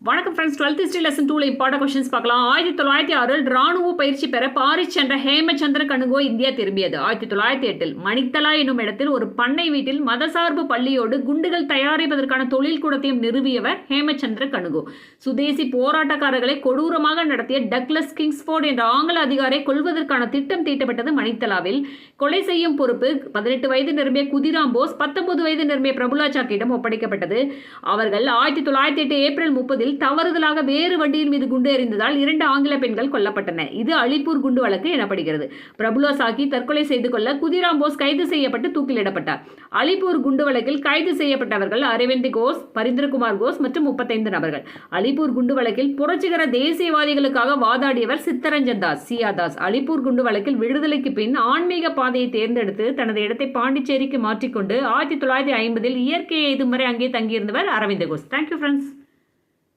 வணக்கம் friends. 12th history lesson 2ல important questions பார்க்கலாம். 1906 ராணுவ பயிற்சி பெற பாரிஸ் சென்ற ஹேமச்சந்திர கனுகோ இந்தியா திரும்பியது. 1908 மணித்தலா என்னும் இடத்தில் ஒரு பண்ணை வீட்டில் மதசார்பு பள்ளியோடு குண்டுகள் தயாரிப்பதற்கான தொழில் கூடத்தையும் நிறுவியவர் ஹேமச்சந்திர கனுகோ. சுதேசி போராட்டக்காரர்களை கொடூரமாக நடத்திய டக்ளஸ் கிங்ஸ்போர்ட் என்ற ஆங்கில அதிகாரை கொல்வதற்கான திட்டம் தீட்டப்பட்டது மணித்தலாவில். கொலை செய்யும் பொறுப்பு 18 வயது நிரம்பிய குதிராம் போஸ், 19 வயது நிரம்பிய பிரபுலா சாக்கியிடம் ஒப்படைக்கப்பட்டது. அவர்கள் 1908 ஏப்ரல் 30 தவறுதலாக வேறு வண்டியின் மீது குண்டு எறிந்ததால் 2 ஆங்கில பெண்கள் கொல்லப்பட்டனர். இது அலிப்பூர் குண்டு வழக்கு எனப்படுகிறது. பிரபுலா சாக்கி தற்கொலை செய்து கொள்ள குதிராம் போஸ் கைது செய்யப்பட்டு தூக்கிலிடப்பட்டார். அலிப்பூர் குண்டு வழக்கில் கைது செய்யப்பட்டவர்கள் அரவிந்த் கோஸ், பரிந்திரகுமார் கோஸ் மற்றும் 35 நபர்கள். அலிப்பூர் குண்டு வழக்கில் புரட்சிகர தேசியவாதிகளுக்காக வாதாடியவர் சித்தரஞ்சன் தாஸ், சியா தாஸ். அலிப்பூர் குண்டு வழக்கில் விடுதலைக்கு பின் ஆன்மீக பாதையை தேர்ந்தெடுத்து தனது இடத்தை பாண்டிச்சேரிக்கு மாற்றிக்கொண்டு 1950 இயற்கையை எய்தும் வரை அங்கே தங்கியிருந்தவர் அரவிந்த் கோஸ். Thank you friends.